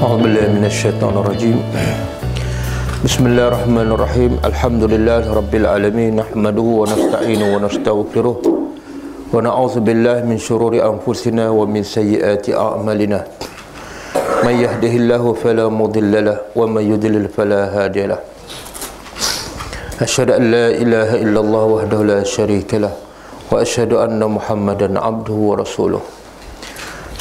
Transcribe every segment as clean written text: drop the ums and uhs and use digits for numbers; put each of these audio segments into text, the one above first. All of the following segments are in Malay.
A'udzubillahi minasyaitonirrajim. Bismillahirrahmanirrahim. Alhamdulillahirabbil alamin. Nahmaduhu wa nasta'inuhu wa nastaghfiruh. Wa na'udzubillahi min syururi anfusina wa min sayyiati a'malina. May yahdihillahu fala mudilla lahu wa may yudlil fala hadiya lahu. Asyhadu an la ilaha illallah wahdahu la syarika lahu wa asyhadu anna Muhammadan abduhu wa rasuluh.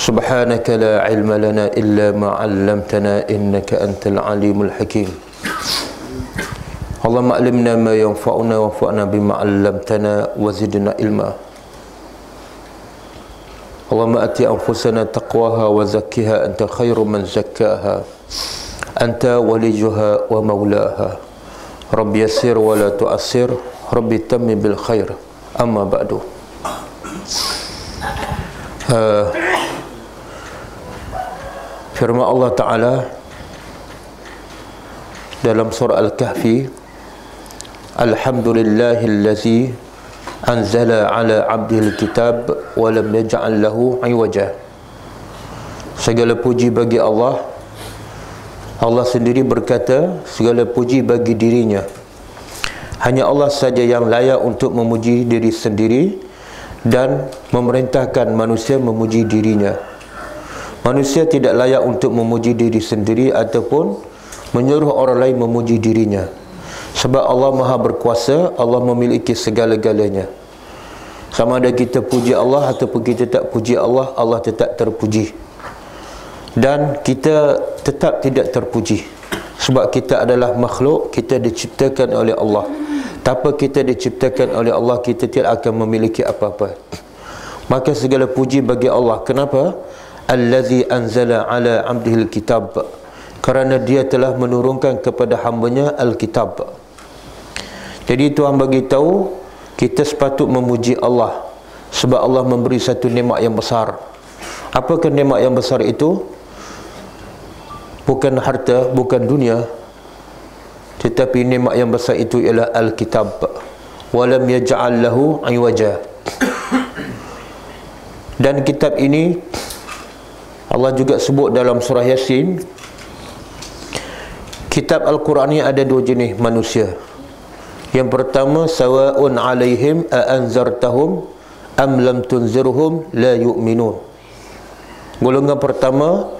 Subhanaka la ilma lana illa ma 'allamtana innaka antal alimul hakim. Allahumma 'allimna ma yanfa'una wanfa'na bima 'allamtana wa zidna ilma. Allahumma ati anfusana taqwaha wa zakkiha anta khairu man zakkaha anta waliyuha wa maulaha. Rabbi yassir wa la tu'assir, Rabbi tammi bil khair. Amma ba'du. Firman Allah Ta'ala dalam surah Al-Kahfi, Alhamdulillahillazi anzala ala abdihil kitab wa lam yaj'al lahu iwaja. Segala puji bagi Allah. Allah sendiri berkata, segala puji bagi dirinya. Hanya Allah saja yang layak untuk memuji diri sendiri dan memerintahkan manusia memuji dirinya. Manusia tidak layak untuk memuji diri sendiri ataupun menyuruh orang lain memuji dirinya. Sebab Allah Maha berkuasa, Allah memiliki segala-galanya. Sama ada kita puji Allah ataupun kita tak puji Allah, Allah tetap terpuji. Dan kita tetap tidak terpuji. Sebab kita adalah makhluk, kita diciptakan oleh Allah. Tanpa kita diciptakan oleh Allah, kita tidak akan memiliki apa-apa. Maka segala puji bagi Allah. Kenapa? Allazi anzala ala abdihil kitab, kerana dia telah menurunkan kepada hambanya Alkitab. Jadi Tuhan bagi tahu kita sepatut memuji Allah sebab Allah memberi satu nikmat yang besar. Apakah nikmat yang besar itu? Bukan harta, bukan dunia, tetapi nikmat yang besar itu ialah Alkitab. Walam yaj'al lahu iwaja. Dan kitab ini Allah juga sebut dalam surah Yasin, kitab Al-Quran ini ada dua jenis manusia. Yang pertama, sawa'un alaihim a'anzartahum am lam tunzirhum la yu'minun. Golongan pertama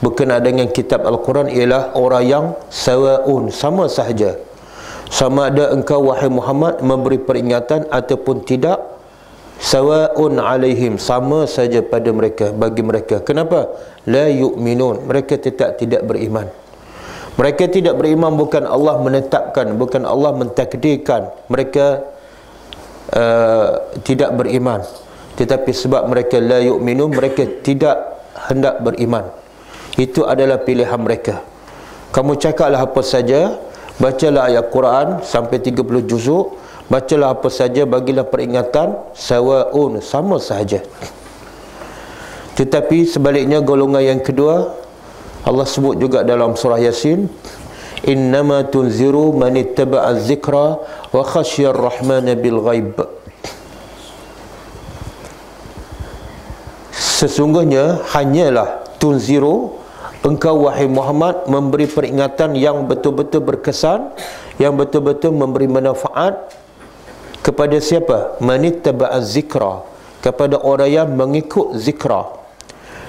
berkenaan dengan kitab Al-Quran ialah orang yang sawa'un, sama sahaja. Sama ada engkau wahai Muhammad memberi peringatan ataupun tidak, sawa'un alaihim, sama saja pada mereka, bagi mereka. Kenapa? La yu'minun, mereka tetap tidak beriman. Mereka tidak beriman bukan Allah menetapkan, bukan Allah mentakdirkan mereka tidak beriman, tetapi sebab mereka la yu'minun, mereka tidak hendak beriman. Itu adalah pilihan mereka. Kamu cakaplah apa saja, bacalah ayat Quran sampai 30 juzuk, bacalah apa saja, bagilah peringatan, sawa'un, sama sahaja. Tetapi sebaliknya golongan yang kedua, Allah sebut juga dalam surah Yasin, innama tunziru man ittaba'a zikra wa khasyar rahmana bil ghaib. Sesungguhnya hanyalah tunziru, engkau wahai Muhammad memberi peringatan yang betul-betul berkesan, yang betul-betul memberi manfaat. Kepada siapa? Manittaba'a zikra, kepada orang yang mengikut zikra.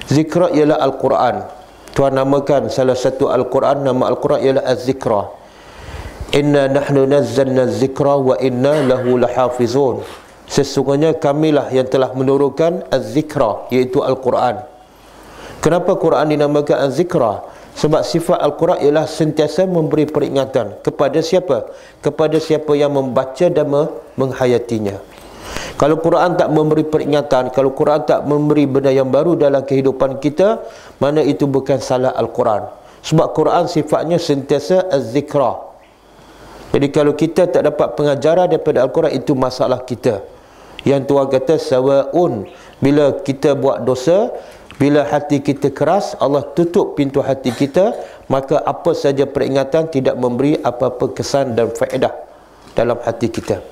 Zikra ialah Al-Quran. Tuhan namakan salah satu Al-Quran, nama Al-Quran ialah Az-Zikra. Inna nahnu nazzalna zikra wa inna lahu lahafizun. Sesungguhnya kamilah yang telah menurunkan Az-Zikra, iaitu Al-Quran. Kenapa Quran dinamakan Az-Zikra? Sebab sifat Al-Quran ialah sentiasa memberi peringatan. Kepada siapa? Kepada siapa yang membaca dan menghayatinya. Kalau Quran tak memberi peringatan, kalau Quran tak memberi benda yang baru dalam kehidupan kita, mana itu bukan salah Al-Quran. Sebab Quran sifatnya sentiasa Az-Zikra. Jadi kalau kita tak dapat pengajaran daripada Al-Quran, itu masalah kita. Yang Tuhan kata sawa'un, bila kita buat dosa, bila hati kita keras, Allah tutup pintu hati kita, maka apa saja peringatan tidak memberi apa-apa kesan dan faedah dalam hati kita.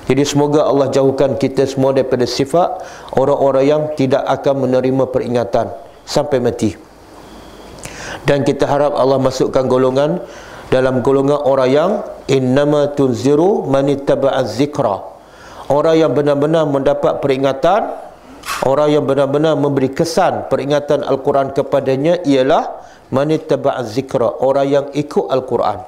Jadi semoga Allah jauhkan kita semua daripada sifat orang-orang yang tidak akan menerima peringatan sampai mati. Dan kita harap Allah masukkan golongan dalam golongan orang yang innama tunziru man ittaba'az zikra, orang yang benar-benar mendapat peringatan, orang yang benar-benar memberi kesan peringatan Al-Quran kepadanya ialah man ittaba'az zikra, orang yang ikut Al-Quran.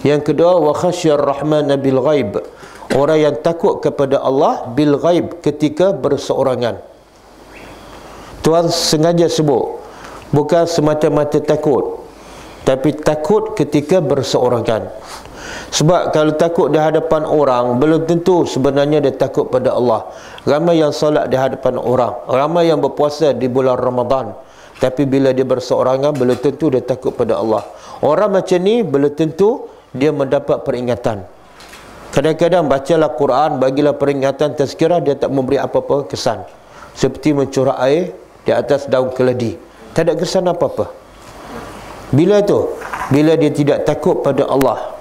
Yang kedua, wa khasyar rahmana bil ghaib, orang yang takut kepada Allah bil ghaib, ketika berseorangan. Tuan sengaja sebut, bukan semata-mata takut, tapi takut ketika berseorangan. Sebab kalau takut di hadapan orang, belum tentu sebenarnya dia takut pada Allah. Ramai yang solat di hadapan orang, ramai yang berpuasa di bulan Ramadan, tapi bila dia berseorangan, belum tentu dia takut pada Allah. Orang macam ni belum tentu dia mendapat peringatan. Kadang-kadang bacalah Quran, bagilah peringatan, tazkirah, dia tak memberi apa-apa kesan, seperti mencurah air di atas daun keladi, tak ada kesan apa-apa. Bila tu? Bila dia tidak takut pada Allah,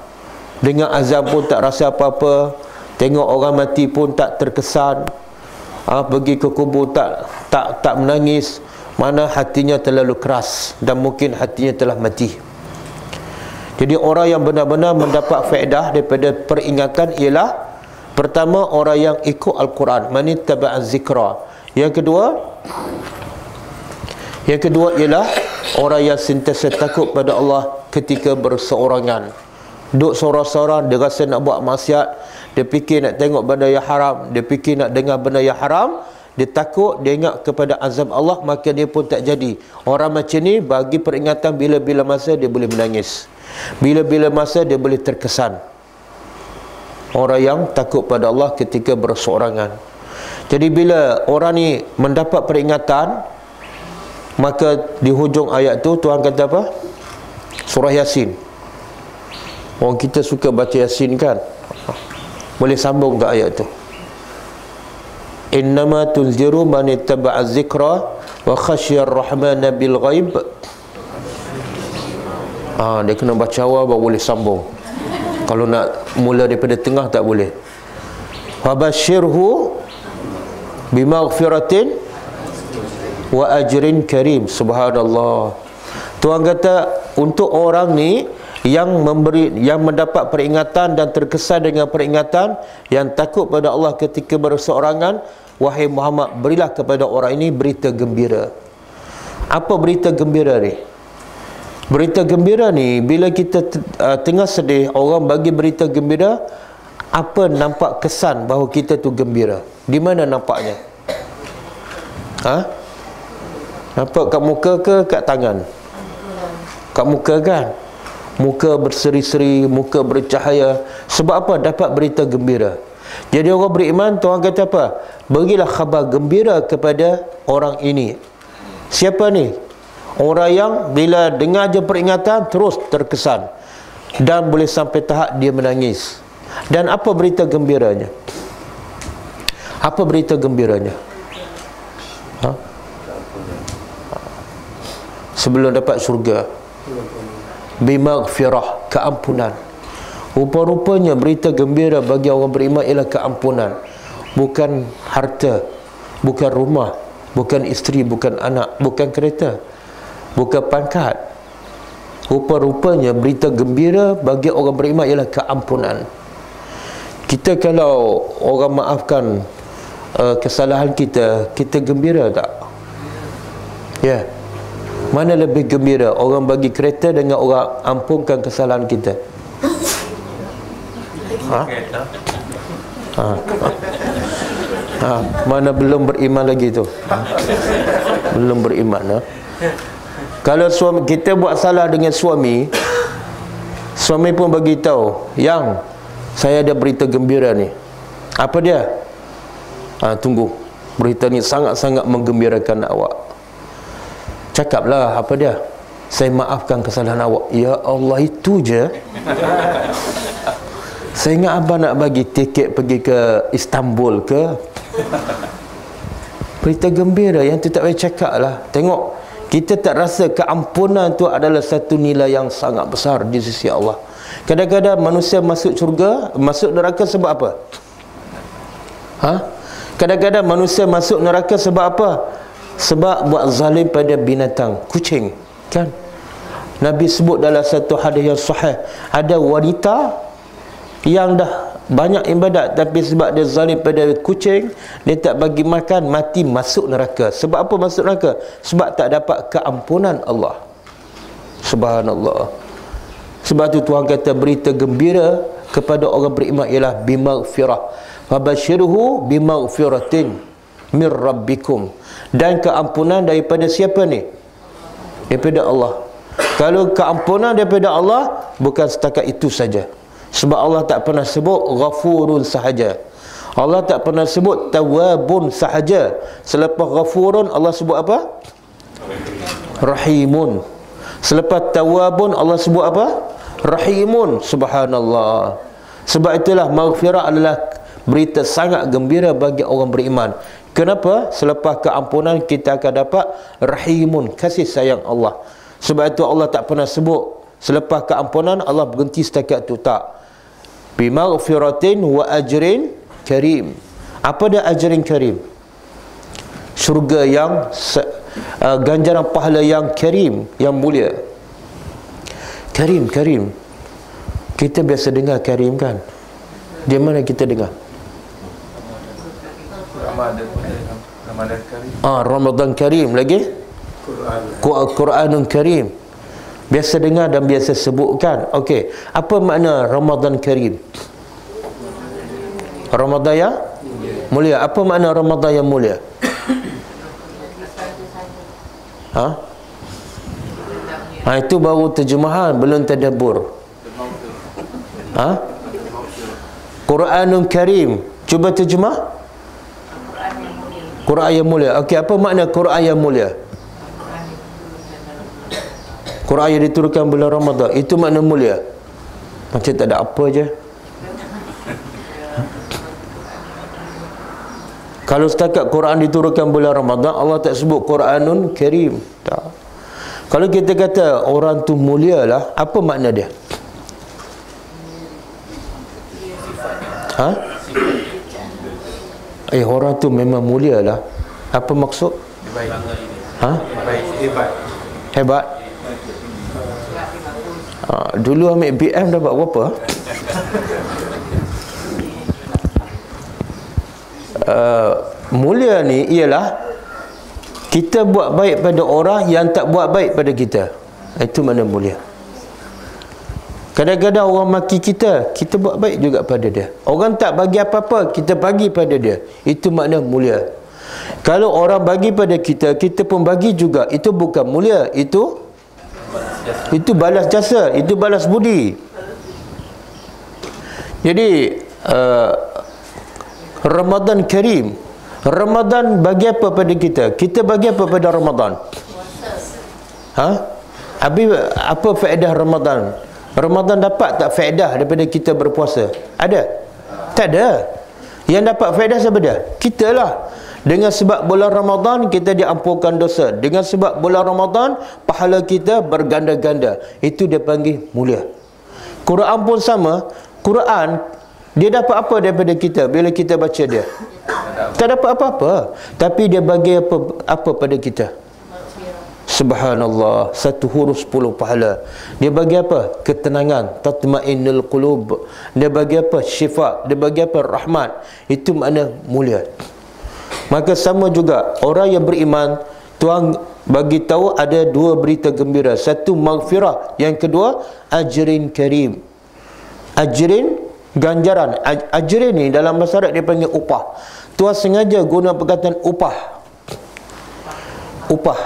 dengar azan pun tak rasa apa-apa, tengok orang mati pun tak terkesan, pergi ke kubur tak menangis, mana hatinya terlalu keras dan mungkin hatinya telah mati. Jadi orang yang benar-benar mendapat faedah daripada peringatan ialah, pertama, orang yang ikut Al-Quran, man ittaba'az zikra. Yang kedua ialah orang yang sentiasa takut pada Allah ketika berseorangan. Duduk seorang-seorang, dia rasa nak buat maksiat, dia fikir nak tengok benda yang haram, dia fikir nak dengar benda yang haram, dia takut, dia ingat kepada azab Allah, maka dia pun tak jadi. Orang macam ni bagi peringatan bila-bila masa dia boleh menangis, bila-bila masa dia boleh terkesan. Orang yang takut pada Allah ketika berseorangan. Jadi bila orang ni mendapat peringatan, maka di hujung ayat tu Tuhan kata apa? Surah Yasin. Orang kita suka baca Yasin kan? Boleh sambung ke ayat tu. Innama tunziru man ittaba'az zikra wa khasyar rahmana bil ghaib. Dia kena baca awal baru boleh sambung. Kalau nak mula daripada tengah tak boleh. Fabashirhu bimaghfiratin wa ajrin karim. Subhanallah. Tuhan kata untuk orang ni yang mendapat peringatan dan terkesan dengan peringatan, yang takut pada Allah ketika berseorangan, wahai Muhammad, berilah kepada orang ini berita gembira. Apa berita gembira ni? Berita gembira ni, bila kita tengah sedih, orang bagi berita gembira, apa nampak kesan bahawa kita tu gembira? Di mana nampaknya? Nampak kat muka ke kat tangan? Kat muka kan? Muka berseri-seri, muka bercahaya. Sebab apa? Dapat berita gembira. Jadi orang beriman, Tuhan kata apa? Berilah khabar gembira kepada orang ini. Siapa ni? Orang yang bila dengar je peringatan terus terkesan, dan boleh sampai tahap dia menangis. Dan apa berita gembiranya? Apa berita gembiranya? Sebelum dapat syurga, bimaghfirah, keampunan. Rupa-rupanya berita gembira bagi orang beriman ialah keampunan. Bukan harta, bukan rumah, bukan isteri, bukan anak, bukan kereta, bukan pangkat. Rupa-rupanya berita gembira bagi orang beriman ialah keampunan. Kita kalau orang maafkan kesalahan kita, kita gembira tak? Ya. Mana lebih gembira, orang bagi kereta dengan orang ampunkan kesalahan kita? Mana belum beriman lagi tu? Belum beriman. Kalau suami kita buat salah dengan suami, suami pun bagi tahu, yang saya ada berita gembira ni. Apa dia? Tunggu, berita ni sangat-sangat menggembirakan awak. Cakaplah apa dia? Saya maafkan kesalahan awak. Ya Allah, itu je. Saya ingat abang nak bagi tiket pergi ke Istanbul ke. Berita gembira yang tu tak payah cakap lah. Tengok, kita tak rasa keampunan tu adalah satu nilai yang sangat besar di sisi Allah. Kadang-kadang manusia masuk syurga, masuk neraka sebab apa? Kadang-kadang manusia masuk neraka sebab apa? Sebab buat zalim pada binatang, kucing, kan? Nabi sebut dalam satu hadis yang sahih, ada wanita yang dah banyak ibadat tapi sebab dia zalim pada kucing, dia tak bagi makan, mati masuk neraka. Sebab apa masuk neraka? Sebab tak dapat keampunan Allah. Subhanallah. Sebab tu Tuhan kata berita gembira kepada orang beriman ialah bimaghfirah. Fabashirhu bimaghfiratin mir rabbikum. Dan keampunan daripada siapa ni? Daripada Allah. Kalau keampunan daripada Allah, bukan setakat itu saja. Sebab Allah tak pernah sebut ghafurun sahaja. Allah tak pernah sebut tawwabun sahaja. Selepas ghafurun, Allah sebut apa? Rahimun. Selepas tawwabun, Allah sebut apa? Rahimun. Subhanallah. Sebab itulah maghfirah adalah berita sangat gembira bagi orang beriman. Kenapa? Selepas keampunan kita akan dapat rahimun, kasih sayang Allah. Sebab itu Allah tak pernah sebut selepas keampunan Allah berhenti setakat itu, tak. Bimaghfiratin wa ajrin karim. Apa dia ajrin karim? Syurga yang ganjaran pahala yang karim, yang mulia. Karim, karim. Kita biasa dengar karim kan? Di mana kita dengar? Ramadan Karim. Ramadan Karim lagi? Quranun Karim. Biasa dengar dan biasa sebutkan. Okey, apa makna Ramadan Karim? Ramadan yang mulia. Apa makna Ramadan yang mulia? Itu baru terjemahan, belum tadabbur. Quranun Karim. Cuba terjemah. Quran yang mulia. Okey, apa makna Quran yang mulia? Quran yang diturunkan bulan Ramadan, itu makna mulia. Macam tak ada apa je. Kalau setakat Quran diturunkan bulan Ramadan, Allah tak sebut Quranun Karim. Tak. Kalau kita kata orang tu mulia lah, apa makna dia? Orang tu memang mulia lah. Apa maksud? Hebat. Dulu ambil BM dapat berapa? Mulia ni ialah kita buat baik pada orang yang tak buat baik pada kita. Itu makna mulia. Kadang-kadang orang maki kita, kita buat baik juga pada dia. Orang tak bagi apa-apa, kita bagi pada dia. Itu makna mulia. Kalau orang bagi pada kita, kita pun bagi juga. Itu bukan mulia, itu balas jasa, itu balas budi. Jadi Ramadan Karim, Ramadan bagi apa pada kita? Kita bagi apa pada Ramadan? Apa faedah Ramadan? Ramadan dapat tak faedah daripada kita berpuasa? Ada? Tak ada. Yang dapat faedah siapa dia? Kita lah. Dengan sebab bulan Ramadan kita diampunkan dosa. Dengan sebab bulan Ramadan pahala kita berganda-ganda. Itu dia panggil mulia. Quran pun sama. Quran dia dapat apa daripada kita bila kita baca dia? Tak dapat apa-apa. Tapi dia bagi apa pada kita? Subhanallah, 1 huruf 10 pahala. Dia bagi apa? Ketenangan, tatma'innul qulub. Dia bagi apa? Syifa. Dia bagi apa? Rahmat. Itu makna mulia. Maka sama juga orang yang beriman, Tuhan bagi tahu ada 2 berita gembira. Satu maghfirah, yang kedua ajrin karim. Ajrin, ganjaran. Ajrin ni dalam bahasa Arab dia panggil upah. Tuhan sengaja guna perkataan upah. Upah.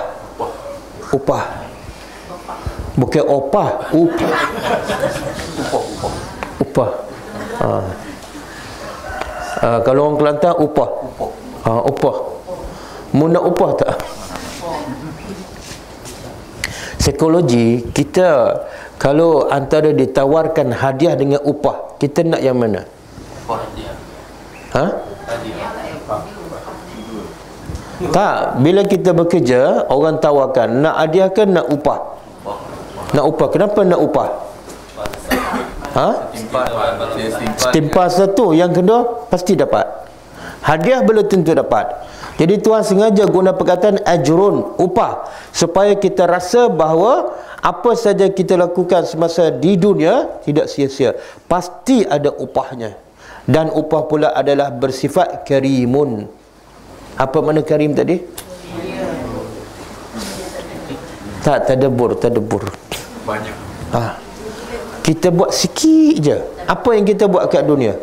Bukan opah, upah. Kalau orang Kelantan upah. Upah. Mu nak upah tak? Psikologi kita, kalau antara ditawarkan hadiah dengan upah, kita nak yang mana? Tak, bila kita bekerja, orang tawarkan nak hadiah ke nak upah? Nak upah. Kenapa nak upah? Setimpal satu, yang kedua pasti dapat. Hadiah belum tentu dapat. Jadi Tuhan sengaja guna perkataan ajrun, upah, supaya kita rasa bahawa apa saja kita lakukan semasa di dunia tidak sia-sia, pasti ada upahnya. Dan upah pula adalah bersifat karimun. Apa makna karim tadi? Tak, tadabbur Banyak. Kita buat sikit je. Apa yang kita buat kat dunia?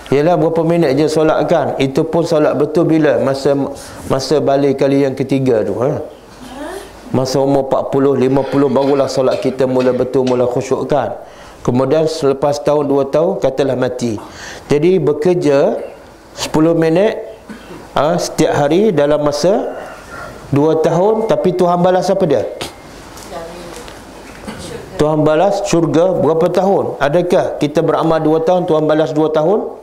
Yalah, berapa minit je solat kan? Itu pun solat betul bila? Masa balik kali yang ketiga tu, masa umur 40, 50 barulah solat kita mula betul, mula khusyuk kan? Kemudian selepas tahun 2 tahun katalah mati. Jadi bekerja 10 minit setiap hari dalam masa 2 tahun, tapi Tuhan balas apa dia? Tuhan balas syurga berapa tahun? Adakah kita beramal 2 tahun Tuhan balas 2 tahun?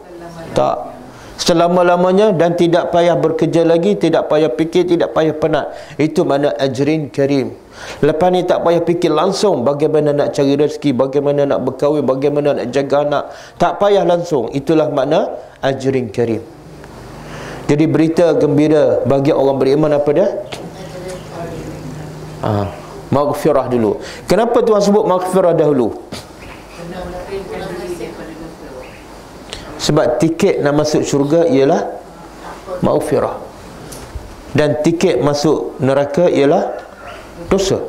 Tak. Selama-lamanya, dan tidak payah bekerja lagi, tidak payah fikir, tidak payah penat. Itu makna ajrin karim. Lepas ni tak payah fikir langsung bagaimana nak cari rezeki, bagaimana nak berkahwin, bagaimana nak jaga anak. Tak payah langsung. Itulah makna ajrin karim. Jadi berita gembira bagi orang beriman apa dia? Maghfirah dulu. Kenapa Tuhan sebut maghfirah dahulu? Sebab tiket nak masuk syurga ialah maghfirah, dan tiket masuk neraka ialah dosa.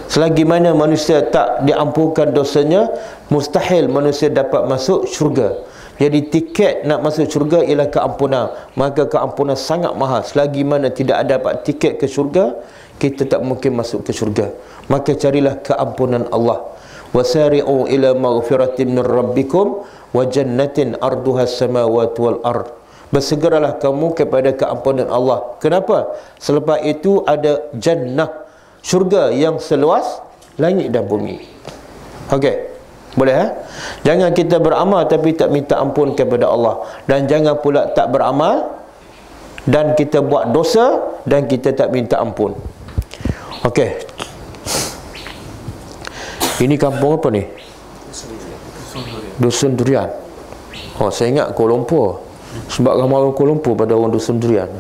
Selagi mana manusia tak diampunkan dosanya, mustahil manusia dapat masuk syurga. Jadi tiket nak masuk syurga ialah keampunan. Maka keampunan sangat mahal. Selagi mana tidak dapat tiket ke syurga, kita tak mungkin masuk ke syurga. Maka carilah keampunan Allah. Wasari'u ila maghfiratin min rabbikum wa jannatin arduha samawati wal ard. Bersegeralah kamu kepada keampunan Allah. Kenapa? Selepas itu ada jannah, syurga yang seluas langit dan bumi. Okey. Boleh Jangan kita beramal tapi tak minta ampun kepada Allah, dan jangan pula tak beramal dan kita buat dosa dan kita tak minta ampun. Okey. Ini kampung apa ni? Dusun Durian. Saya ingat Kuala Lumpur. Sebab ramai orang Kuala Lumpur pada orang Dusun Durian.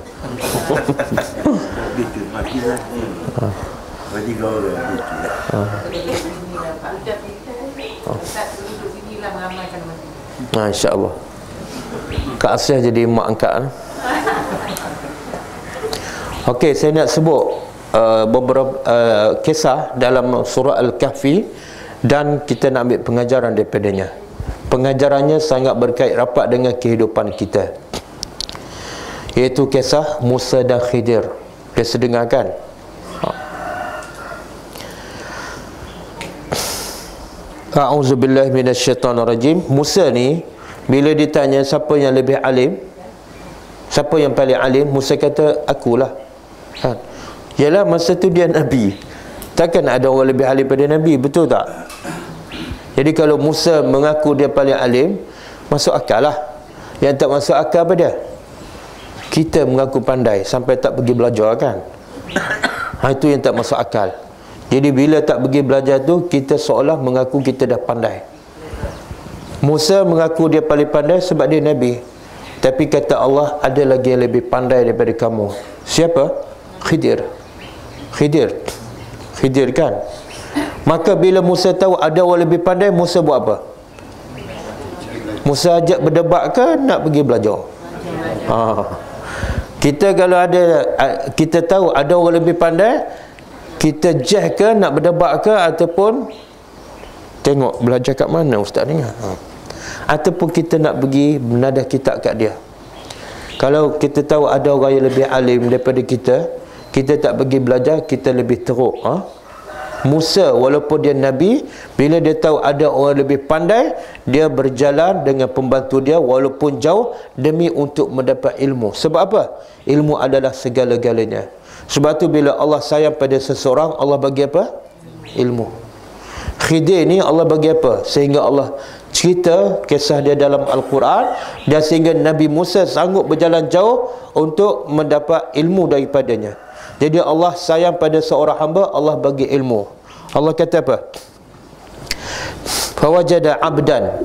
InsyaAllah Kak Asyah jadi mak angkat. Okey, saya nak sebut beberapa kisah dalam surah Al-Kahfi, dan kita nak ambil pengajaran daripadanya. Pengajarannya sangat berkait rapat dengan kehidupan kita, iaitu kisah Musa dan Khidir. Biasa dengar kan? A'udzubillahi minasyaitanirrajim. Musa ni bila ditanya siapa yang lebih alim, siapa yang paling alim, Musa kata akulah. Yalah, masa tu dia Nabi, takkan ada orang lebih alim pada Nabi, betul tak? Jadi kalau Musa mengaku dia paling alim, masuk akal lah. Yang tak masuk akal apa dia? Kita mengaku pandai sampai tak pergi belajar kan? Itu yang tak masuk akal. Jadi bila tak pergi belajar tu, kita seolah mengaku kita dah pandai. Musa mengaku dia paling pandai sebab dia Nabi, tapi kata Allah, ada lagi yang lebih pandai daripada kamu. Siapa? Khidir kan? Maka bila Musa tahu ada orang lebih pandai, Musa buat apa? Musa ajak berdebat ke nak pergi belajar? Kita kalau ada, kita tahu ada orang lebih pandai, kita jah ke nak berdebat ke, ataupun tengok belajar kat mana ustaz ni, ataupun kita nak pergi menadah kitab kat dia. Kalau kita tahu ada orang yang lebih alim daripada kita tak pergi belajar, kita lebih teruk. Musa walaupun dia Nabi, bila dia tahu ada orang lebih pandai, dia berjalan dengan pembantu dia walaupun jauh demi untuk mendapat ilmu. Sebab apa? Ilmu adalah segala-galanya. Sebab tu bila Allah sayang pada seseorang, Allah bagi apa? Ilmu. Khidir ni Allah bagi apa? Sehingga Allah cerita kisah dia dalam Al-Quran, dan sehingga Nabi Musa sanggup berjalan jauh untuk mendapat ilmu daripadanya. Jadi Allah sayang pada seorang hamba, Allah bagi ilmu. Allah kata apa? Fawajada abdan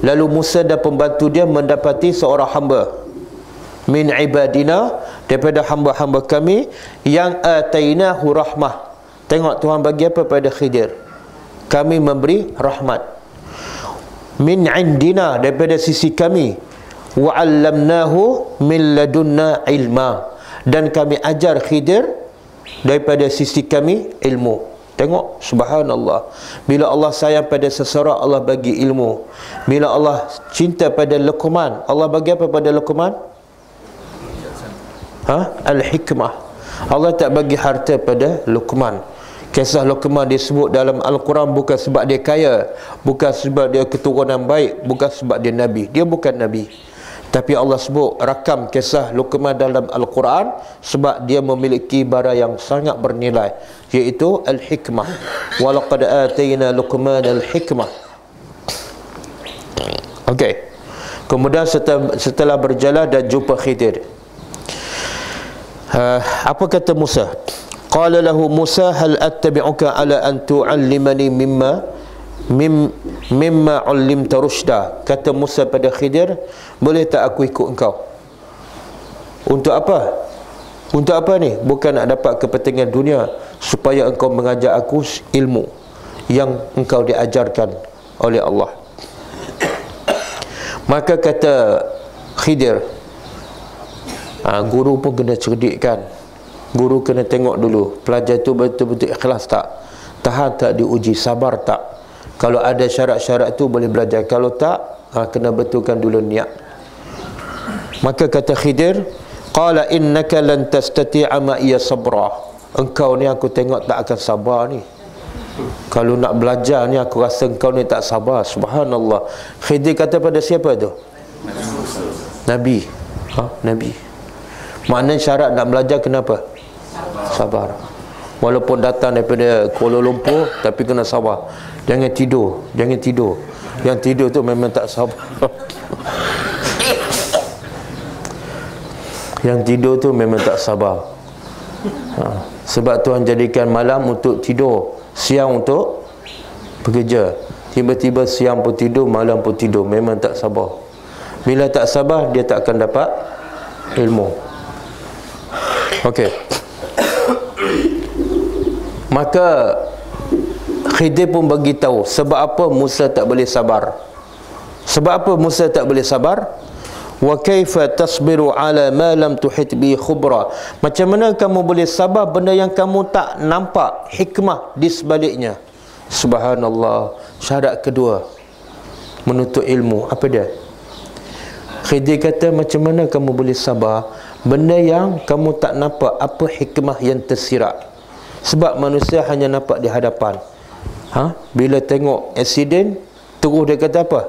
Lalu Musa dan pembantu dia mendapati seorang hamba min ibadina, daripada hamba-hamba kami, yang atainahu rahmah. Tengok Tuhan bagi apa pada Khidir? Kami memberi rahmat. Min indina, daripada sisi kami. Wa 'allamnahu min ladunna ilma, dan kami ajar Khidir daripada sisi kami ilmu. Tengok, subhanallah. Bila Allah sayang pada seseorang, Allah bagi ilmu. Bila Allah cinta pada Luqman, Allah bagi apa pada Luqman? Al-hikmah. Allah tak bagi harta pada Luqman. Kisah Luqman disebut dalam Al-Quran bukan sebab dia kaya, bukan sebab dia keturunan baik, bukan sebab dia Nabi. Dia bukan Nabi. Tapi Allah sebut rakam kisah Luqman dalam Al-Quran sebab dia memiliki barang yang sangat bernilai, iaitu Al-Hikmah. Walaqad atayna Luqman Al-Hikmah. Okey. Kemudian setelah berjalan dan jumpa Khidir, apa kata Musa? Qala lahu Musa, hal attabi'uka ala an tu'allimani mimma 'allimta rusyda. Kata Musa pada Khidir, boleh tak aku ikut engkau? Untuk apa? Untuk apa ni? Bukan nak dapat kepentingan dunia, supaya engkau mengajar aku ilmu yang engkau diajarkan oleh Allah. Maka kata Khidir, guru pun kena cerdik kan. Guru kena tengok dulu pelajar tu betul-betul ikhlas tak, tahan tak diuji, sabar tak. Kalau ada syarat-syarat tu boleh belajar, kalau tak kena betulkan dulu niat. Maka kata Khidir, qala innaka lan tastati'a ma'iya sabra. Engkau ni aku tengok tak akan sabar ni. Kalau nak belajar ni aku rasa engkau ni tak sabar. Subhanallah. Khidir kata pada siapa tu? Nabi. Nabi. Maknanya syarat nak belajar kenapa? Sabar. Walaupun datang daripada Kuala Lumpur, tapi kena sabar. Jangan tidur. Jangan tidur. Yang tidur tu memang tak sabar. Yang tidur tu memang tak sabar. Sebab Tuhan jadikan malam untuk tidur, siang untuk bekerja. Tiba-tiba siang pun tidur, malam pun tidur. Memang tak sabar. Bila tak sabar, dia tak akan dapat ilmu. Okey. Maka Khidir pun bagi tahu sebab apa Musa tak boleh sabar. Sebab apa Musa tak boleh sabar? Wa kaifa tasbiru ala ma lam tuhit bi khubra. Macam mana kamu boleh sabar benda yang kamu tak nampak hikmah di sebaliknya? Subhanallah. Syarat kedua menuntut ilmu, apa dia? Khidir kata, macam mana kamu boleh sabar benda yang kamu tak nampak apa hikmah yang tersirat? Sebab manusia hanya nampak di hadapan. Bila tengok accident, terus dia kata apa?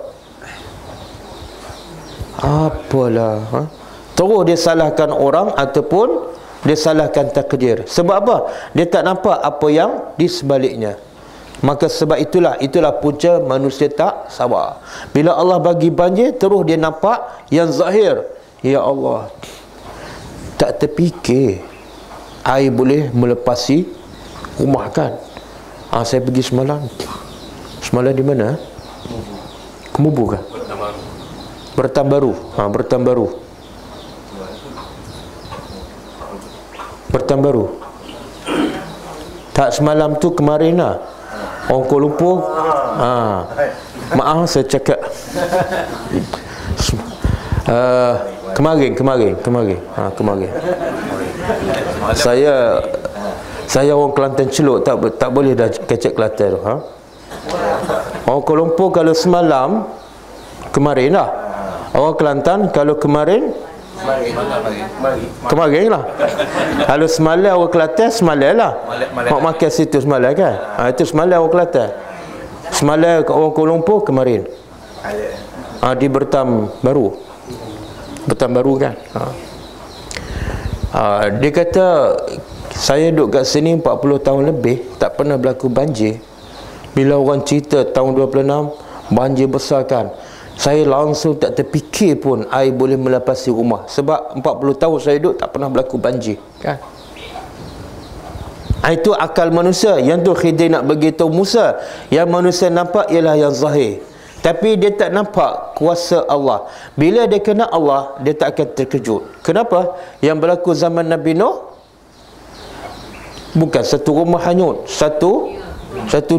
Apalah. Terus dia salahkan orang ataupun dia salahkan takdir. Sebab apa? Dia tak nampak apa yang di sebaliknya. Maka sebab itulah punca manusia tak sabar. Bila Allah bagi banjir, terus dia nampak yang zahir. Ya Allah, tak terfikir air boleh melepasi rumah kan. Saya pergi semalam. Semalam di mana? Kemubu kan? Bertambaru. Bertambaru. Bertambaru. Tak semalam tu kemarin lah. Orang Kuala Lumpur. Maaf saya cakap. Kemarin. Saya orang Kelantan Celuk, tak boleh dah kecek Kelantan tu. Orang Kuala Lumpur kalau semalam, kemarin lah. Orang Kelantan kalau kemarin lah. Kalau semalam orang Kelantan, semalam lah. Mak makan situ semalam kan. Itu semalam orang Kelantan. Semalam orang Kuala Lumpur, kemarin. Di Bertambaru. Bertambaru kan. Dia kata, saya duduk kat sini 40 tahun lebih, tak pernah berlaku banjir. Bila orang cerita tahun 26 banjir besar kan, saya langsung tak terfikir pun air boleh melepasi rumah. Sebab 40 tahun saya duduk tak pernah berlaku banjir kan. Itu akal manusia. Yang tu Khidir nak beritahu Musa, yang manusia nampak ialah yang zahir, tapi dia tak nampak kuasa Allah. Bila dia kena Allah, dia tak akan terkejut. Kenapa? Yang berlaku zaman Nabi Nuh bukan satu rumah hanyut, satu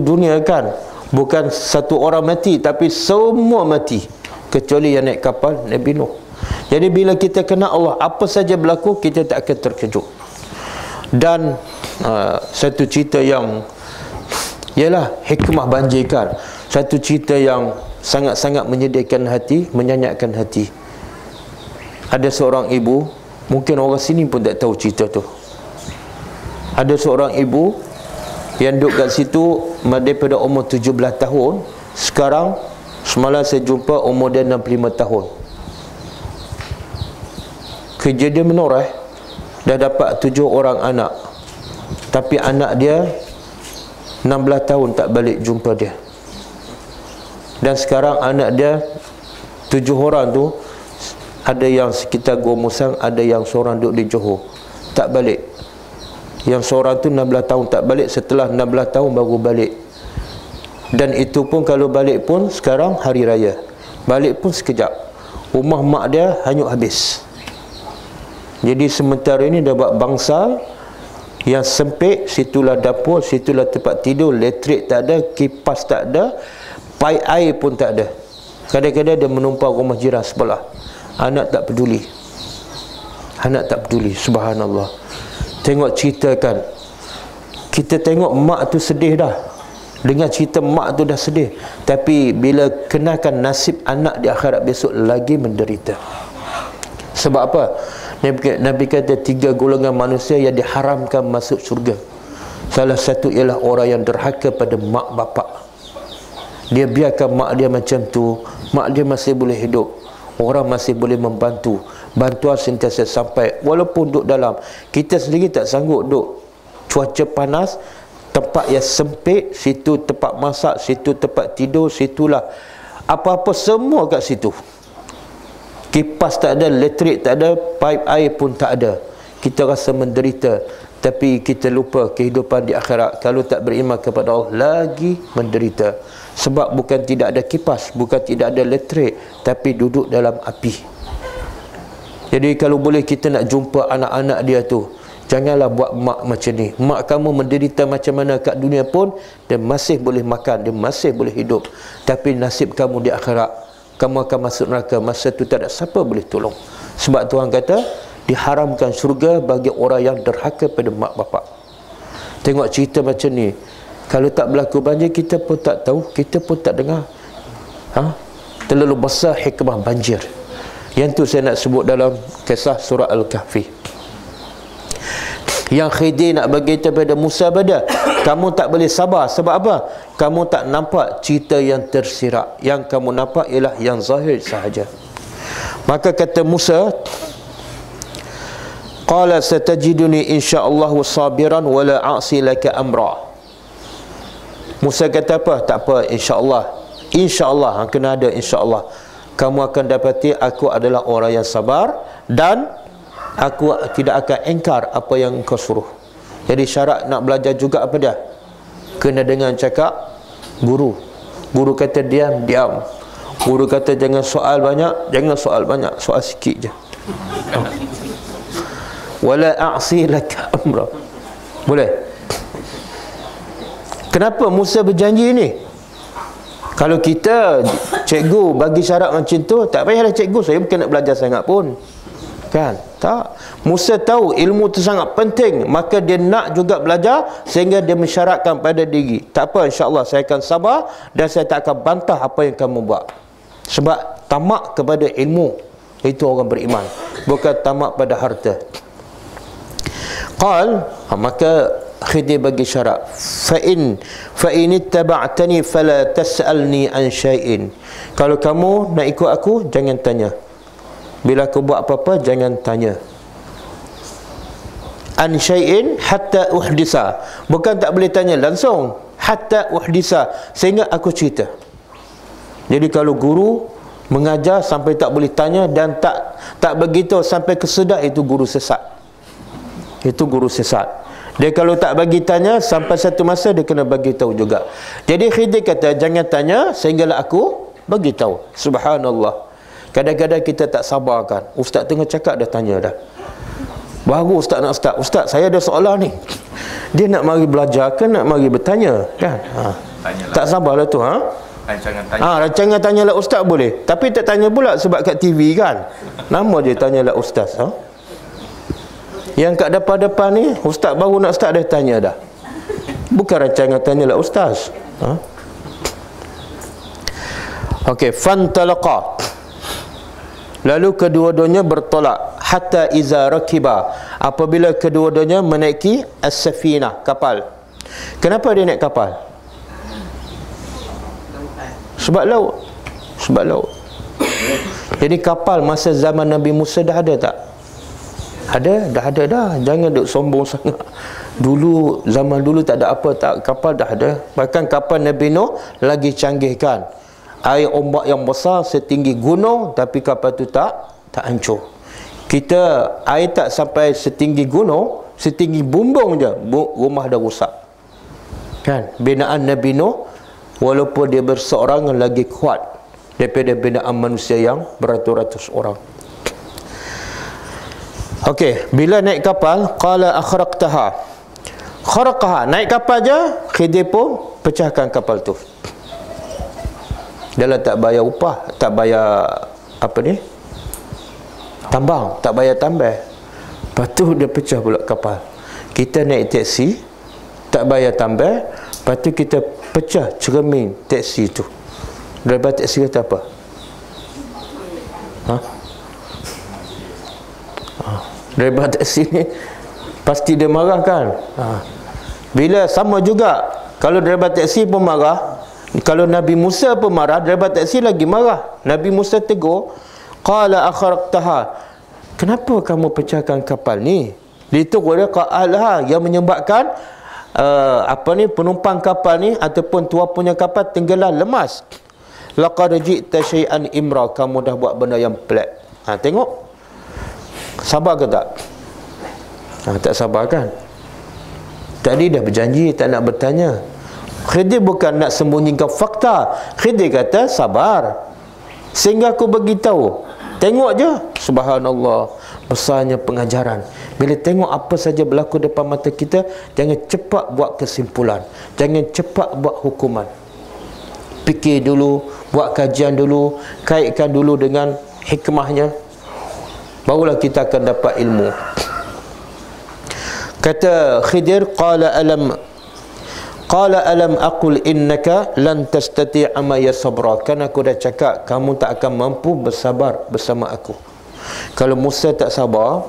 dunia kan. Bukan satu orang mati, tapi semua mati kecuali yang naik kapal Nabi Nuh. Jadi bila kita kena Allah, apa saja berlaku, kita tak akan terkejut. Dan satu cerita yang ialah hikmah banjir kan, satu cerita yang sangat-sangat menyedihkan hati, menyanyakkan hati. Ada seorang ibu, mungkin orang sini pun tak tahu cerita tu. Ada seorang ibu yang duduk kat situ daripada umur 17 tahun. Sekarang semalam saya jumpa umur dia 65 tahun. Kerja dia menoreh, dah dapat 7 orang anak, tapi anak dia 16 tahun tak balik jumpa dia. Dan sekarang anak dia 7 orang tu, ada yang sekitar Gua Musang, ada yang seorang duduk di Johor, tak balik. Yang seorang tu 16 tahun tak balik, setelah 16 tahun baru balik. Dan itu pun kalau balik pun sekarang hari raya, balik pun sekejap. Rumah mak dia hanyut habis. Jadi sementara ini dah buat bangsal yang sempit, situlah dapur, situlah tempat tidur, elektrik tak ada, kipas tak ada, paip air pun tak ada. Kadang-kadang dia menumpang rumah jiran sebelah. Anak tak peduli. Anak tak peduli. Subhanallah. Tengok cerita kan, kita tengok mak tu sedih dah. Dengar cerita mak tu dah sedih, tapi bila kenakan nasib anak di akhirat besok, lagi menderita. Sebab apa? Nabi kata 3 golongan manusia yang diharamkan masuk syurga. Salah satu ialah orang yang derhaka pada mak bapak. Dia biarkan mak dia macam tu, mak dia masih boleh hidup, orang masih boleh membantu, bantuan sentiasa sampai walaupun duduk dalam. Kita sendiri tak sanggup duduk cuaca panas, tempat yang sempit, situ tempat masak, situ tempat tidur, situlah apa-apa semua kat situ. Kipas tak ada, elektrik tak ada, paip air pun tak ada. Kita rasa menderita, tapi kita lupa kehidupan di akhirat. Kalau tak beriman kepada Allah, lagi menderita. Sebab bukan tidak ada kipas, bukan tidak ada elektrik, tapi duduk dalam api. Jadi kalau boleh kita nak jumpa anak-anak dia tu, janganlah buat mak macam ni. Mak kamu menderita macam mana kat dunia pun, dia masih boleh makan, dia masih boleh hidup. Tapi nasib kamu di akhirat, kamu akan masuk neraka. Masa tu tak ada siapa boleh tolong. Sebab Tuhan kata diharamkan syurga bagi orang yang derhaka pada mak bapak. Tengok cerita macam ni, kalau tak berlaku banjir, kita pun tak tahu, kita pun tak dengar. Terlalu besar hikmah banjir. Yang tu saya nak sebut dalam kisah surah Al-Kahfi. Yang Khidir nak bagi kepada Musa pada, kamu tak boleh sabar. Sebab apa? Kamu tak nampak cerita yang tersirat. Yang kamu nampak ialah yang zahir sahaja. Maka kata Musa, qala satajiduni insyaallahu sabiran wala a'si laka amra. Musa kata apa? Tak apa, insya-Allah. Insya-Allah, kena ada insya-Allah. Kamu akan dapati aku adalah orang yang sabar dan aku tidak akan engkar apa yang engkau suruh. Jadi syarat nak belajar juga apa dia? Kena dengan cakap guru. Guru kata diam, diam. Guru kata jangan soal banyak, jangan soal banyak, soal sikit je. Wala a'si laka amra. Boleh? Kenapa Musa berjanji ni? Kalau kita cikgu bagi syarat macam tu, tak payahlah cikgu, saya bukan nak belajar sangat pun. Kan? Tak. Musa tahu ilmu tu sangat penting, maka dia nak juga belajar sehingga dia mensyaratkan pada diri. Tak apa, insya-Allah saya akan sabar dan saya tak akan bantah apa yang kamu buat. Sebab tamak kepada ilmu itu orang beriman, bukan tamak pada harta. Qal, maka Khidir bagi syarat, fa in ittaba'tani fala tas'alni an syai'in. Kalau kamu nak ikut aku, jangan tanya. Bila aku buat apa-apa, jangan tanya. An syai'in hatta uhdisa. Bukan tak boleh tanya langsung, hatta uhdisa, sehingga aku cerita. Jadi kalau guru mengajar sampai tak boleh tanya dan tak begitu sampai kesedak, itu guru sesat. Itu guru sesat. Dia kalau tak bagi tanya, sampai satu masa dia kena bagi tahu juga. Jadi Khidir kata jangan tanya sehinggalah aku bagi tahu. Subhanallah. Kadang-kadang kita tak sabarkan. Ustaz tengah cakap dah tanya dah. Baru ustaz nak start. Ustaz, saya ada soalan ni. Dia nak mari belajar ke nak mari bertanya, kan? Tak sabarlah tu, rancangan tanya. Rancangan tanyalah ustaz boleh. Tapi tak tanya pula sebab kat TV kan. Nama dia tanyalah ustaz, Yang kat depan-depan ni ustaz baru nak start dah tanya dah. Bukan rancangan tanyalah ustaz. Okey, fantalaqa. Lalu kedua-duanya bertolak hatta iza rakiba, apabila kedua-duanya menaiki as-safinah, kapal. Kenapa dia naik kapal? Sebab laut. Sebab laut. Jadi kapal masa zaman Nabi Musa dah ada tak? Ada, dah ada dah. Jangan duk sombong sangat. Dulu, zaman dulu tak ada apa, tak, kapal dah ada. Bahkan kapal Nabi Nuh lagi canggih kan. Air ombak yang besar setinggi gunung, tapi kapal tu tak hancur. Kita air tak sampai setinggi gunung, setinggi bumbung je rumah dah rosak. Kan? Binaan Nabi Nuh walaupun dia berseorangan lagi kuat daripada binaan manusia yang beratus-ratus orang. Okey, bila naik kapal, qala akhraqtaha. Kharaqaha, naik kapal je, Khidir pun pecahkan kapal tu. Dia lah tak bayar upah, tak bayar apa ni? Tambang, tak bayar tambang. Lepas tu dia pecah pula kapal. Kita naik teksi, tak bayar tambang, lepas tu kita pecah cermin teksi tu. Driver teksi kata apa? Driver teksi ni pasti dia marah kan? Bila sama juga, kalau driver teksi pun marah, kalau Nabi Musa pun marah, driver teksi lagi marah. Nabi Musa tegur, qala akhraqtaha, kenapa kamu pecahkan kapal ni? Ditegur dia qa'alaha, yang menyebabkan penumpang kapal ni ataupun tuan punya kapal tenggelam lemas. Laqad ji'ta syai'an imra, kamu dah buat benda yang pelik. Tengok, sabar ke tak? Tak sabar kan? Tadi dah berjanji tak nak bertanya. Khidir bukan nak sembunyikan fakta. Khidir kata sabar sehingga aku beritahu. Tengok je. Subhanallah, besarnya pengajaran. Bila tengok apa saja berlaku depan mata kita, jangan cepat buat kesimpulan, jangan cepat buat hukuman. Fikir dulu, buat kajian dulu, kaitkan dulu dengan hikmahnya, barulah kita akan dapat ilmu. Kata Khidir, qala alam aqul innaka lan tastati'a ma'ya sabra, kan aku dah cakap kamu tak akan mampu bersabar bersama aku. Kalau Musa tak sabar,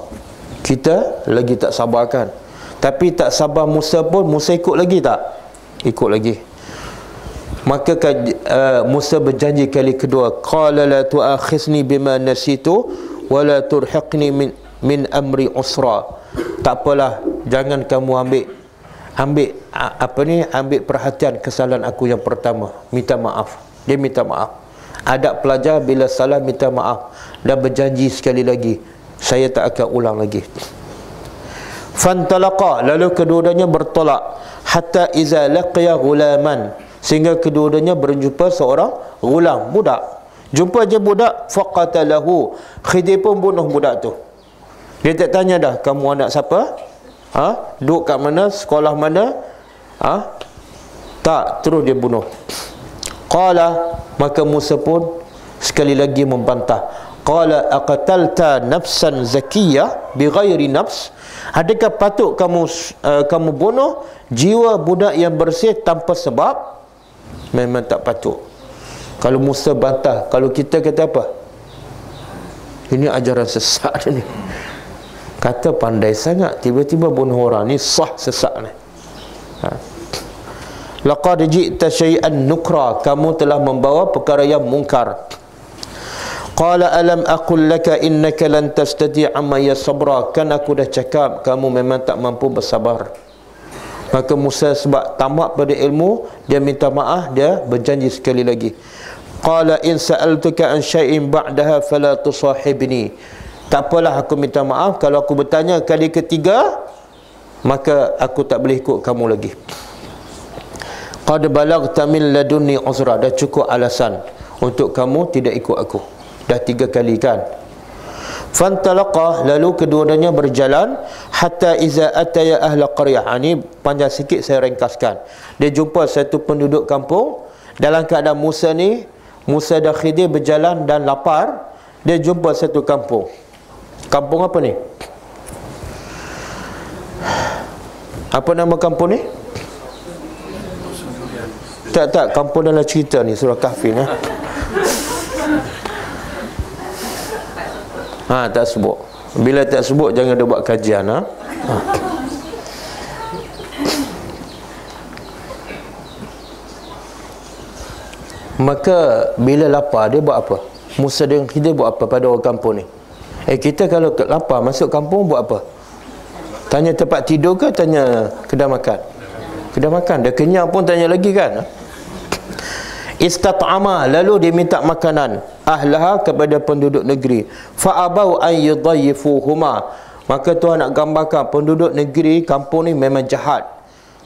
kita lagi tak sabar kan. Tapi tak sabar Musa pun, Musa ikut lagi tak? Ikut lagi. Maka Musa berjanji kali kedua, qala la tu'akhizni bima nasitu wa la turhiqni min amri usra. Tak apalah, jangan kamu ambil perhatian kesalahan aku yang pertama. Minta maaf. Dia minta maaf. Adab pelajar bila salah minta maaf dan berjanji sekali lagi, saya tak akan ulang lagi. Fantalaqa, lalu kedua-duanya bertolak hatta iza laqiya ghulaman, sehingga kedua-duanya berjumpa seorang ghulam, budak. Jumpa je budak, faqatalahu, Khidir pun bunuh budak tu. Dia tak tanya dah, kamu anak siapa? Duduk kat mana? Sekolah mana? Tak, terus dia bunuh. Qala, maka Musa pun sekali lagi membantah. Qala aqtalta nafsan zakiyah bighairi nafs, adakah patut kamu bunuh jiwa budak yang bersih tanpa sebab? Memang tak patut. Kalau Musa bantah, kalau kita kata apa? Ini ajaran sesat ni. Kata pandai sangat, tiba-tiba bunuh orang ni, sah sesat ni. Laqad ji'ta syai'an nukra, kamu telah membawa perkara yang mungkar. Qala alam aqul laka innaka lan tastati'a ma'ya sabra, kan aku dah cakap kamu memang tak mampu bersabar. Maka Musa sebab tamak pada ilmu, dia minta maaf, dia berjanji sekali lagi. Qala in sa'altuka an syai'in ba'daha fala tusahibni, tak apalah aku minta maaf, kalau aku bertanya kali ketiga, maka aku tak boleh ikut kamu lagi. Qad balaghta min ladunni uzra, dah cukup alasan untuk kamu tidak ikut aku. Dah 3 kali kan. Fantalaqa, lalu kedua-duanya berjalan hatta iza ataya ahla qaryah. Ini panjang sikit saya ringkaskan. Dia jumpa satu penduduk kampung. Dalam keadaan Musa dan Khidir berjalan dan lapar. Dia jumpa satu kampung. Kampung apa ni? Apa nama kampung ni? Tak, kampung dalam cerita ni, surah Kahfi ni. Tak sebut. Bila tak sebut, jangan dia buat kajian. Maka bila lapar, dia buat apa? Musa dan Khidir buat apa pada orang kampung ni? Kita kalau lapar masuk kampung buat apa? Tanya tempat tidur ke tanya kedai makan? Kedai makan. Dia kenyang pun tanya lagi kan? Istat'ama, lalu dia minta makanan ahlaha kepada penduduk negeri. Fa'abau an yudayyifuhuma. Maka Tuhan nak gambarkan penduduk negeri kampung ni memang jahat.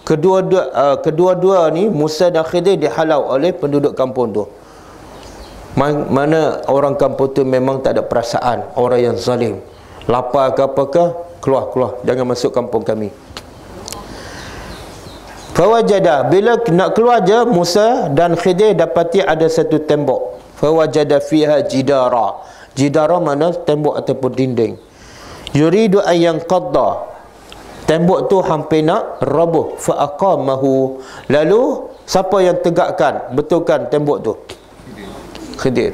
Kedua-dua ni Musa dan Khidir dihalau oleh penduduk kampung tu. Mana orang kampung tu memang tak ada perasaan, orang yang zalim. Lapar ke apakah, keluar, jangan masuk kampung kami. Fawajada, bila nak keluar je Musa dan Khidir dapati ada satu tembok. Fawajada fiha jidara. Jidara mana tembok ataupun dinding. Yuridu an yanqadda. Tembok tu hampir nak roboh. Fa aqamahu. Lalu siapa yang tegakkan, betulkan tembok tu? Khidir.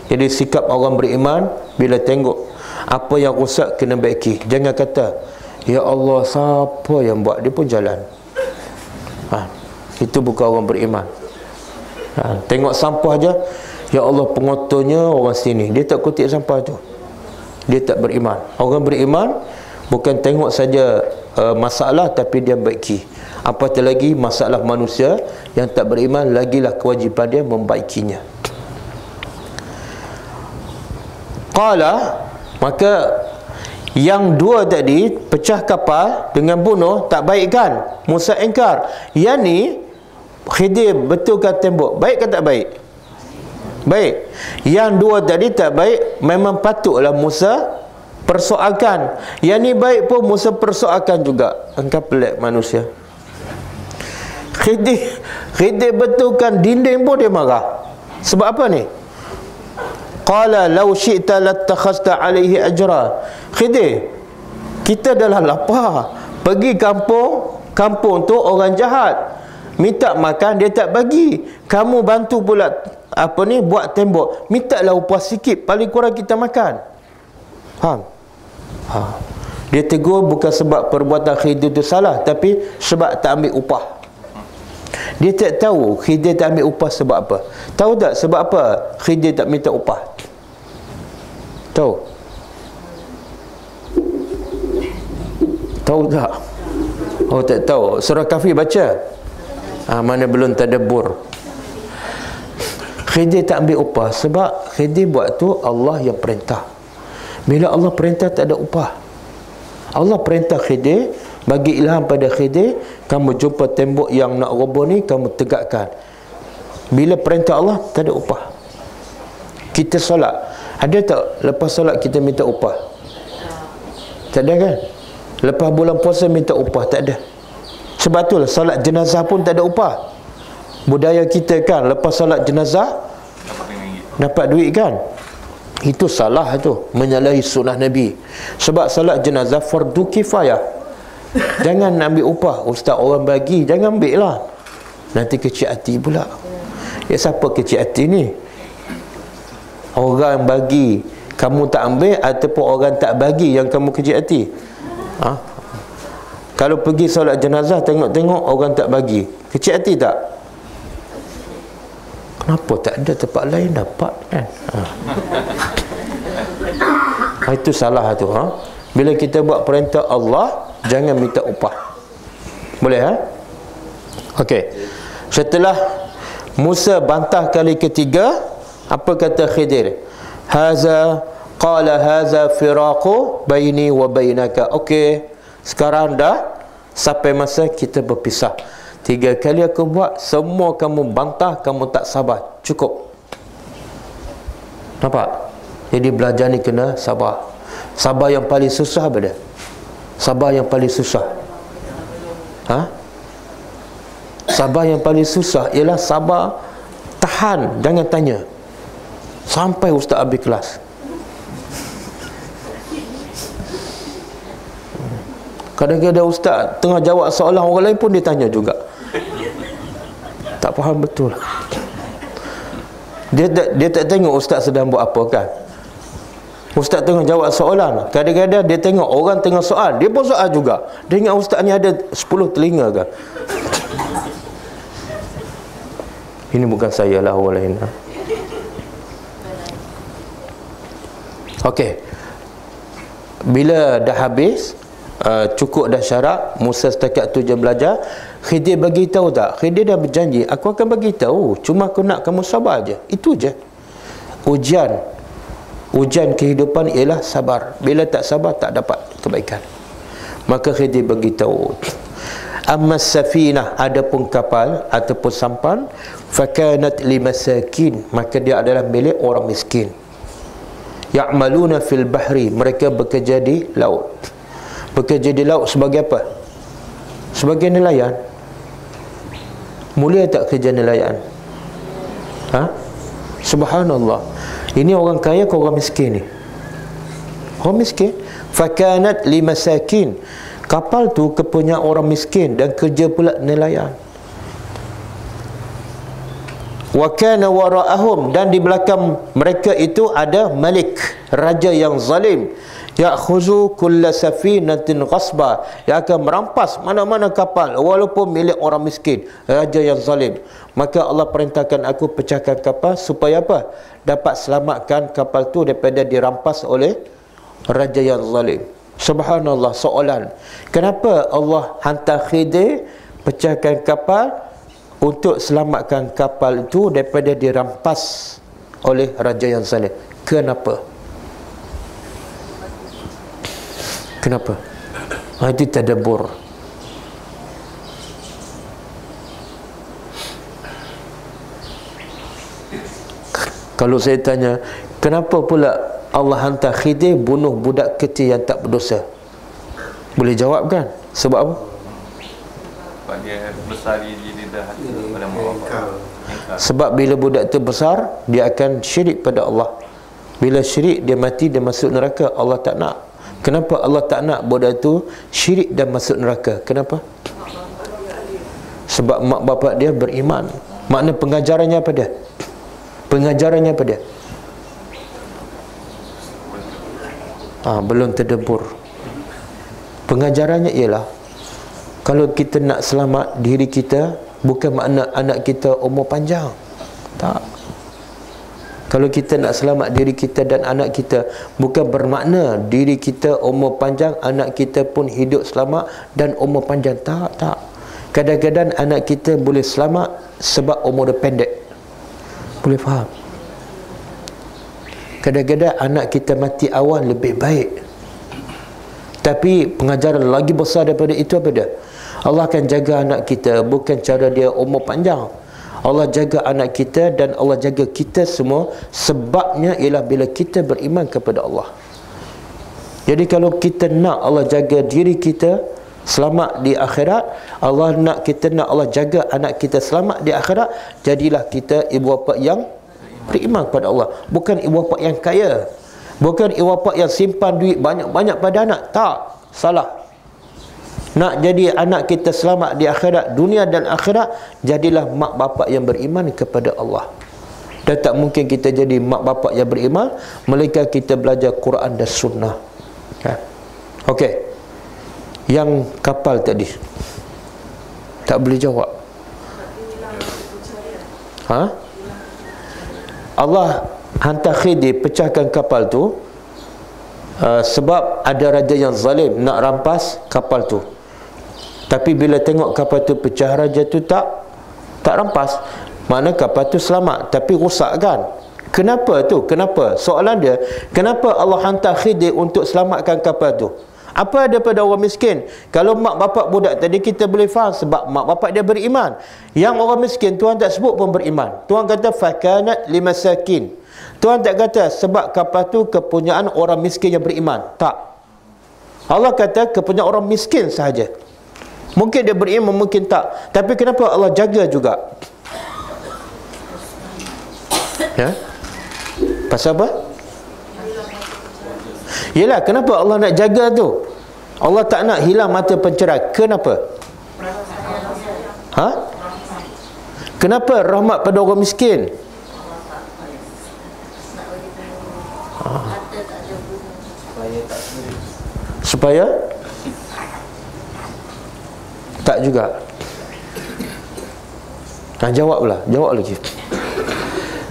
Jadi sikap orang beriman bila tengok apa yang rosak kena baiki. Jangan kata, ya Allah, siapa yang buat, dia pun jalan. Itu bukan orang beriman. Tengok sampah je, ya Allah, pengotornya orang sini, dia tak kutip sampah tu, dia tak beriman. Orang beriman bukan tengok saja masalah, tapi dia baiki. Apatah lagi masalah manusia yang tak beriman, lagilah kewajipan dia membaikinya. Qala, maka yang dua tadi pecah kapal dengan bunuh, tak baik kan? Musa ingkar. Yang ni Khidir betulkan tembok, baik ke tak baik? Baik. Yang dua tadi tak baik, memang patutlah Musa persoalkan. Yang ni baik pun Musa persoalkan juga. Engkau pelik manusia. Khidir betulkan dinding pun dia marah. Sebab apa ni? Qala law syi'ta lattakhasta alaihi ajra. Khidir, kita dah lapar, pergi kampung tu orang jahat, minta makan dia tak bagi, kamu bantu pula buat tembok, mintalah upah sikit, paling kurang kita makan. Faham? Dia tegur bukan sebab perbuatan Khidir itu salah, tapi sebab tak ambil upah. Dia tak tahu Khidir tak ambil upah sebab apa. Tahu tak sebab apa Khidir tak minta upah? Tahu? Tahu tak? Oh, tak tahu. Surah Kahfi baca? Mana belum tadabbur. Khidir tak ambil upah sebab Khidir buat tu Allah yang perintah. Bila Allah perintah tak ada upah. Allah perintah Khidir, bagi ilham pada Khidir, kamu jumpa tembok yang nak roboh ni, kamu tegakkan. Bila perintah Allah tak ada upah. Kita solat, ada tak lepas solat kita minta upah? Tak ada kan? Lepas bulan puasa minta upah? Tak ada. Sebab itulah solat jenazah pun tak ada upah. Budaya kita kan, lepas solat jenazah dapat duit kan? Itu salah tu, menyalahi sunnah Nabi. Sebab solat jenazah fardu kifayah. Jangan ambil upah. Ustaz orang bagi, jangan ambil lah, nanti kecil hati pula. Ya, siapa kecil hati ni? Orang bagi kamu tak ambil, ataupun orang tak bagi yang kamu kecil hati? Kalau pergi solat jenazah, tengok-tengok orang tak bagi, kecil hati tak? Kenapa tak ada tempat lain dapat kan? Itu salah tu. Bila kita buat perintah Allah, jangan minta upah. Boleh Okey. Setelah Musa bantah kali ketiga, apa kata Khidir? Qala haza firaqu baini wa bainaka. Okey, sekarang dah sampai masa kita berpisah. 3 kali aku buat, semua kamu bantah, kamu tak sabar. Cukup. Nampak? Jadi belajar ni kena sabar. Sabar yang paling susah apa dia? Sabar yang paling susah. Sabar yang paling susah ialah sabar tahan, jangan tanya sampai ustaz habis kelas. Kadang-kadang ustaz tengah jawab soalan orang lain pun dia tanya juga. Tak faham betul. Dia tak tengok ustaz sedang buat apa kan. Ustaz tengah jawab soalan, kadang-kadang dia tengok orang tengah soal, dia pun soal juga. Dia ingat ustaz ni ada 10 telinga kan. Ini bukan saya lah, orang lain. Okey. Bila dah habis, cukup dah syarat, Musa setakat tu je belajar. Khidir bagi tahu tak? Khidir dah berjanji, aku akan bagi tahu, cuma aku nak kamu sabar je. Itu je. Ujian kehidupan ialah sabar. Bila tak sabar tak dapat kebaikan. Maka Khidir bagi tahu. Amma safinah, adapun kapal ataupun sampan, fakanat limasakin, maka dia adalah milik orang miskin. Ya'maluna fil bahri, mereka bekerja di laut. Bekerja di laut sebagai apa? Sebagai nelayan. Mulia tak kerja nelayan? Subhanallah. Ini orang kaya ke orang miskin ni? Orang miskin. Fakanat limasakin, kapal tu kepunyaan orang miskin dan kerja pula nelayan. Wa kana wara'ahum, dan di belakang mereka itu ada malik, raja yang zalim, ya'khuzu kulla safinatin ghasba, yang akan merampas mana-mana kapal walaupun milik orang miskin, raja yang zalim. Maka Allah perintahkan aku pecahkan kapal supaya apa? Dapat selamatkan kapal tu daripada dirampas oleh raja yang zalim. Subhanallah. Soalan, kenapa Allah hantar Khidir pecahkan kapal untuk selamatkan kapal itu daripada dirampas oleh raja yang zalim? Kenapa? Kenapa? Itu tadabbur. Kalau saya tanya, kenapa pula Allah hantar Khidir bunuh budak kecil yang tak berdosa? Boleh jawab kan? Sebab apa? Sebab dia besar di lidah hati pada mak bapak. Sebab bila budak tu besar, dia akan syirik pada Allah. Bila syirik, dia mati, dia masuk neraka. Allah tak nak. Kenapa Allah tak nak budak tu syirik dan masuk neraka? Kenapa? Sebab mak bapak dia beriman. Makna pengajarannya apa dia? Pengajarannya apa dia? Belum terdebur. Pengajarannya ialah, kalau kita nak selamat diri kita, bukan makna anak kita umur panjang. Tak. Kalau kita nak selamat diri kita dan anak kita, bukan bermakna diri kita umur panjang, anak kita pun hidup selamat dan umur panjang. Tak. Kadang-kadang anak kita boleh selamat sebab umur dia pendek. Boleh faham? Kadang-kadang anak kita mati awal lebih baik. Tapi pengajaran lagi besar daripada itu apa dia? Allah akan jaga anak kita, bukan cara dia umur panjang. Allah jaga anak kita dan Allah jaga kita semua. Sebabnya ialah bila kita beriman kepada Allah. Jadi kalau kita nak Allah jaga diri kita selamat di akhirat, Allah nak Allah jaga anak kita selamat di akhirat, jadilah kita ibu bapa yang beriman kepada Allah. Bukan ibu bapa yang kaya, bukan ibu bapa yang simpan duit banyak-banyak pada anak. Tak, salah. Nak jadi anak kita selamat di akhirat, dunia dan akhirat, jadilah mak bapak yang beriman kepada Allah. Dan tak mungkin kita jadi mak bapak yang beriman melainkan kita belajar Quran dan Sunnah. Okey. Yang kapal tadi tak boleh jawab. Allah hantar Khidir pecahkan kapal tu sebab ada raja yang zalim nak rampas kapal tu. Tapi bila tengok kapal tu pecah, raja tu tak rampas. Mana kapal tu selamat, tapi rosak kan? Kenapa tu? Kenapa? Soalan dia, kenapa Allah hantar Khidir untuk selamatkan kapal tu? Apa ada pada orang miskin? Kalau mak bapak budak tadi kita boleh faham, sebab mak bapak dia beriman. Yang orang miskin Tuhan tak sebut pun beriman. Tuhan kata fakanat limasakin, Tuhan tak kata sebab kapal tu kepunyaan orang miskin yang beriman. Tak. Allah kata kepunyaan orang miskin sahaja. Mungkin dia beriman, mungkin tak. Tapi kenapa Allah jaga juga? Ya? Pasal apa? Yelah, kenapa Allah nak jaga tu? Allah tak nak hilang mata pencerah. Kenapa? Ha? Kenapa rahmat pada orang miskin? Supaya tak juga. Jawablah, jawab lagi.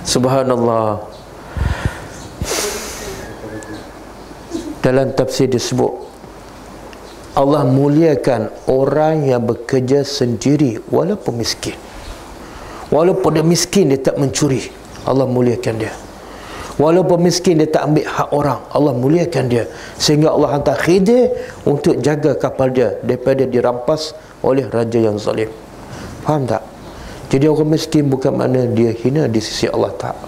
Subhanallah. Dalam tafsir disebut Allah muliakan orang yang bekerja sendiri walaupun miskin. Walaupun dia miskin, dia tak mencuri, Allah muliakan dia. Walaupun miskin, dia tak ambil hak orang, Allah muliakan dia. Sehingga Allah hantar Khidir untuk jaga kapal dia daripada dirampas oleh raja yang zalim. Faham tak? Jadi orang miskin bukan makna dia hina di sisi Allah, tak.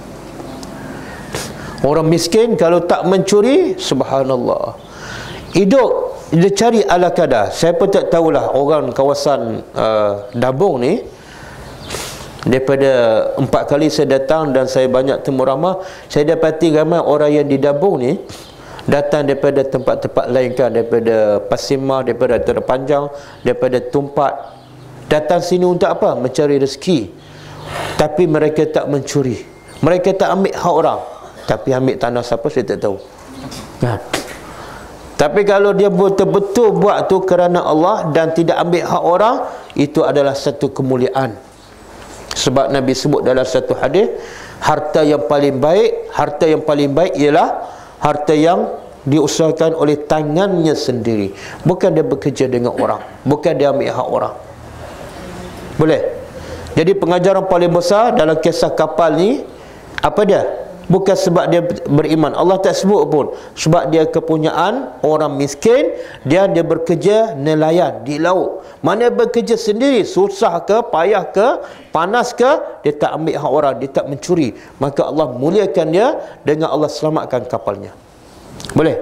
Orang miskin kalau tak mencuri, subhanallah, hidup dia cari ala kadar. Saya pun tak tahulah orang kawasan Dabung ni. Daripada 4 kali saya datang dan saya banyak temu ramah, saya dapati ramai orang yang di Dabung ni datang daripada tempat-tempat lain kan, daripada Pasimah, daripada Terpanjang, daripada Tumpat. Datang sini untuk apa? Mencari rezeki. Tapi mereka tak mencuri, mereka tak ambil hak orang. Tapi ambil tanah siapa saya tak tahu kan? Tapi kalau dia betul-betul buat tu kerana Allah dan tidak ambil hak orang, itu adalah satu kemuliaan. Sebab Nabi sebut dalam satu hadis, harta yang paling baik ialah harta yang diusahakan oleh tangannya sendiri. Bukan dia bekerja dengan orang, bukan dia ambil hak orang. Boleh? Jadi pengajaran paling besar dalam kisah kapal ni, apa dia? Bukan sebab dia beriman, Allah tak sebut pun. Sebab dia kepunyaan orang miskin, dia bekerja nelayan di laut. Mana bekerja sendiri, susah ke, payah ke, panas ke, dia tak ambil hak orang, dia tak mencuri. Maka Allah muliakan dia dengan Allah selamatkan kapalnya. Boleh?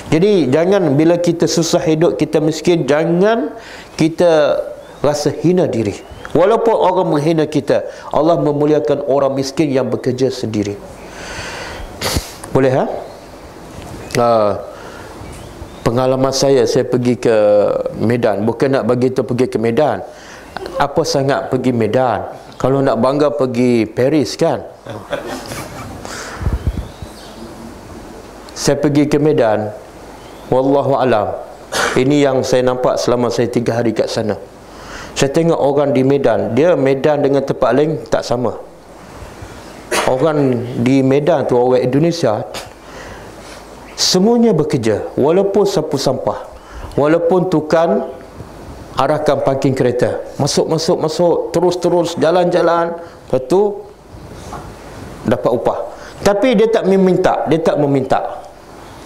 Jadi jangan bila kita susah hidup, kita miskin, jangan kita rasa hina diri. Walaupun orang menghina kita, Allah memuliakan orang miskin yang bekerja sendiri. Boleh ha? Pengalaman saya pergi ke Medan. Bukan nak bagi tu pergi ke Medan, apa sangat pergi Medan, kalau nak bangga pergi Paris kan. Saya pergi ke Medan, wallahu alam, ini yang saya nampak selama saya 3 hari kat sana. Saya tengok orang di Medan, dia Medan dengan tempat lain tak sama. Orang di Medan tu, orang Indonesia, semuanya bekerja. Walaupun sapu sampah, walaupun tukang arahkan parking kereta, masuk, terus jalan-jalan, lepas tu dapat upah. Tapi dia tak meminta.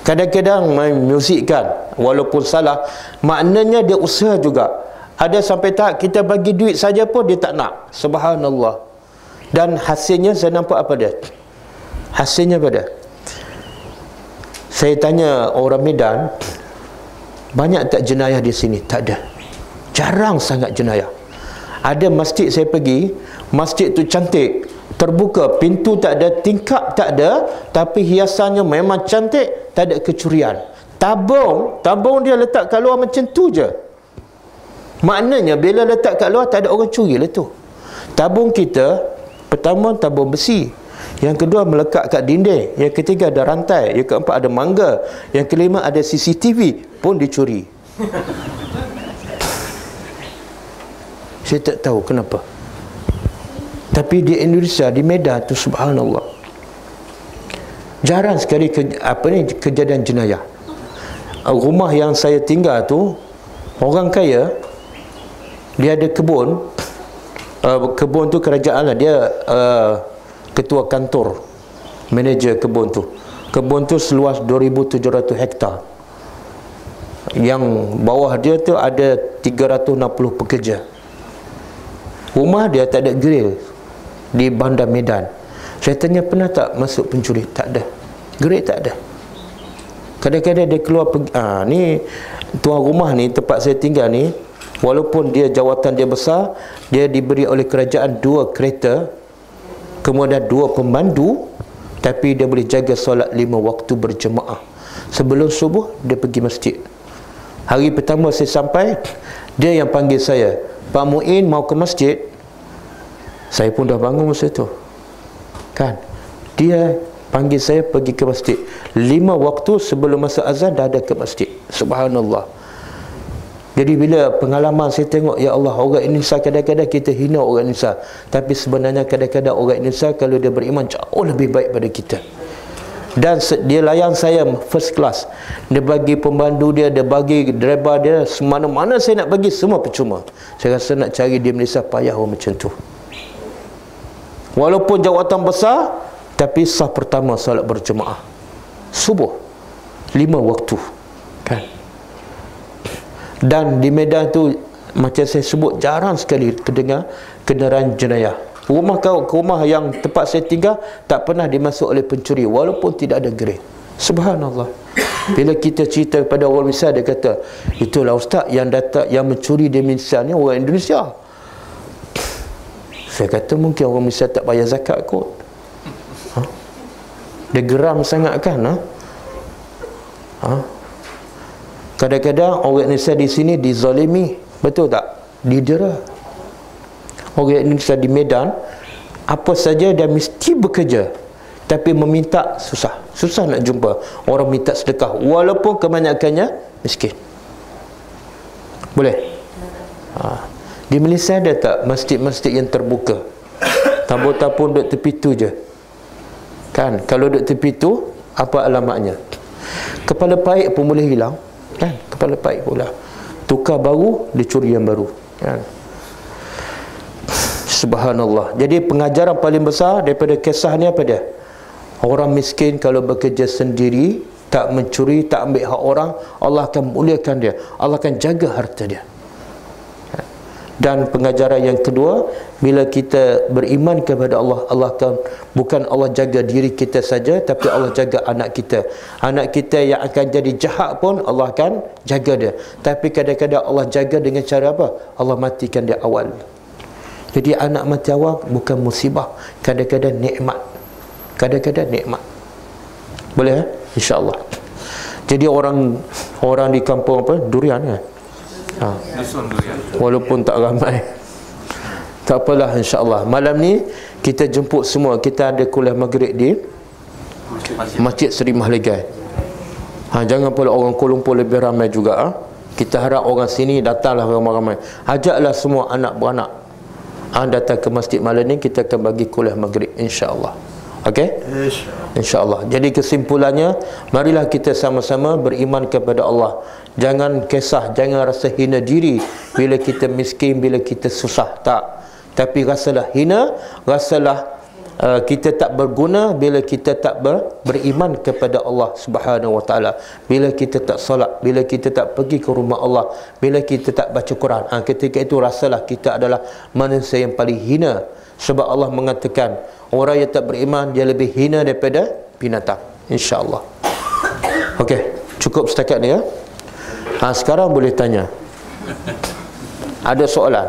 Kadang-kadang main muzik kan, walaupun salah, maknanya dia usaha juga. Ada sampai tahap kita bagi duit saja pun dia tak nak. Subhanallah. Dan hasilnya saya nampak apa dia? Hasilnya apa dia? Saya tanya orang Medan, banyak tak jenayah di sini? Tak ada. Jarang sangat jenayah. Ada masjid saya pergi, masjid tu cantik, terbuka, pintu tak ada, tingkap tak ada, tapi hiasannya memang cantik, tak ada kecurian. Tabung dia letak kat luar macam tu je. Maknanya bila letak kat luar tak ada orang curi lah tu. Tabung kita, pertama tabung besi, yang kedua melekat kat dinding, yang ketiga ada rantai, yang keempat ada mangga, yang kelima ada CCTV, pun dicuri. Saya tak tahu kenapa. Tapi di Indonesia, di Medan tu subhanallah, jarang sekali kejadian jenayah. Rumah yang saya tinggal tu, orang kaya, dia ada kebun. Kebun tu kerajaan lah. Dia ketua kantor, manager kebun tu. Kebun tu seluas 2,700 hektar. Yang bawah dia tu ada 360 pekerja. Rumah dia tak ada grill di Bandar Medan. Saya tanya, pernah tak masuk pencuri? Tak ada. Grade tak ada. Kadang-kadang dia keluar pergi, ni tuan rumah ni, tempat saya tinggal ni, walaupun dia jawatan dia besar, dia diberi oleh kerajaan 2 kereta, kemudian 2 pemandu, tapi dia boleh jaga solat 5 waktu berjemaah. Sebelum subuh dia pergi masjid. Hari pertama saya sampai, dia yang panggil saya, Pak Muin mau ke masjid. Saya pun dah bangun masa tu, kan. Dia panggil saya pergi ke masjid 5 waktu sebelum masa azan dah ada ke masjid. Subhanallah. Jadi bila pengalaman saya tengok, ya Allah, orang Indonesia kadang-kadang kita hina orang Indonesia, tapi sebenarnya kadang-kadang orang Indonesia kalau dia beriman jauh lebih baik pada kita. Dan dia layan saya first class. Dia bagi pembantu dia, dia bagi driver dia, semana-mana saya nak bagi, semua percuma. Saya rasa nak cari di Malaysia payah orang macam tu. Walaupun jawatan besar, tapi sah pertama salat berjemaah subuh 5 waktu, kan. Dan di Medan tu, macam saya sebut, jarang sekali kedengar kenderaan jenayah. Rumah yang tempat saya tinggal tak pernah dimasuk oleh pencuri, walaupun tidak ada grade. Subhanallah. Bila kita cerita kepada orang Malaysia, dia kata, itulah ustaz yang datang, yang mencuri di Malaysia ni orang Indonesia. Saya kata, mungkin orang Malaysia tak bayar zakat kot. Dia geram sangat, kan. Kadang-kadang orang Indonesia di sini dizalimi, betul tak? Didera. Orang Indonesia di Medan, apa saja dia mesti bekerja, tapi meminta susah nak jumpa orang minta sedekah, walaupun kebanyakannya miskin. Boleh? Di Malaysia ada tak masjid-masjid yang terbuka? Tabur-tabur duduk tepi tu je, kan. Kalau duduk tepi tu, apa alamatnya? Kepala paik pun boleh hilang, kan. Kepala paik pula, tukar baru, dia curi yang baru, kan. Subhanallah. Jadi pengajaran paling besar daripada kisah ni apa dia? Orang miskin kalau bekerja sendiri, tak mencuri, tak ambil hak orang, Allah akan muliakan dia, Allah akan jaga harta dia. Dan pengajaran yang kedua, bila kita beriman kepada Allah, Allah akan, bukan Allah jaga diri kita saja, tapi Allah jaga anak kita. Anak kita yang akan jadi jahat pun Allah akan jaga dia. Tapi kadang-kadang Allah jaga dengan cara apa? Allah matikan dia awal. Jadi anak mati awal bukan musibah, kadang-kadang nikmat. Kadang-kadang nikmat. Boleh, insya-Allah. Jadi orang di kampung apa? Durian, kan? Walaupun tak ramai, tak apalah, insya-Allah. Malam ni kita jemput semua. Kita ada kuliah maghrib di Masjid Seri Mahligai. Jangan pula orang Kuala Lumpur lebih ramai juga. Kita harap orang sini datanglah ramai-ramai. Ajaklah semua anak beranak datang ke masjid malam ni. Kita akan bagi kuliah maghrib, insya-Allah. Okey? InsyaAllah. Jadi kesimpulannya, marilah kita sama-sama beriman kepada Allah. Jangan kisah, jangan rasa hina diri bila kita miskin, bila kita susah. Tak. Tapi rasalah hina, rasalah kita tak berguna bila kita tak beriman kepada Allah Subhanahu Wa Taala. Bila kita tak solat, bila kita tak pergi ke rumah Allah, bila kita tak baca Quran, ketika itu rasalah kita adalah manusia yang paling hina. Sebab Allah mengatakan, orang yang tak beriman dia lebih hina daripada binatang, insya-Allah. Okey, cukup setakat ni, ya. Sekarang boleh tanya. Ada soalan?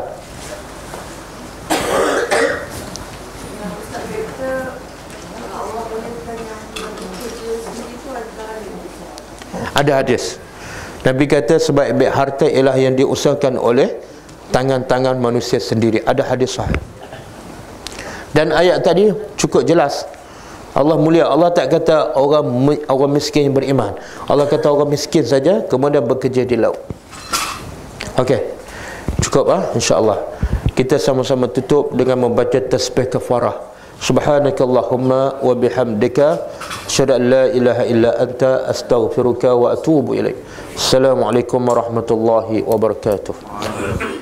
Ada hadis. Nabi kata sebaik-baik harta ialah yang diusahakan oleh tangan-tangan manusia sendiri. Ada hadis sahih. Dan ayat tadi cukup jelas. Allah mulia. Allah tak kata orang miskin yang beriman. Allah kata orang miskin saja kemudian bekerja di laut. Okey. Cukup, insya-Allah. Kita sama-sama tutup dengan membaca tasbih kafarah. Subhanakallahumma wa bihamdika asyhadu an la ilaha illa anta astaghfiruka wa atubu ilaik. Assalamualaikum warahmatullahi wabarakatuh.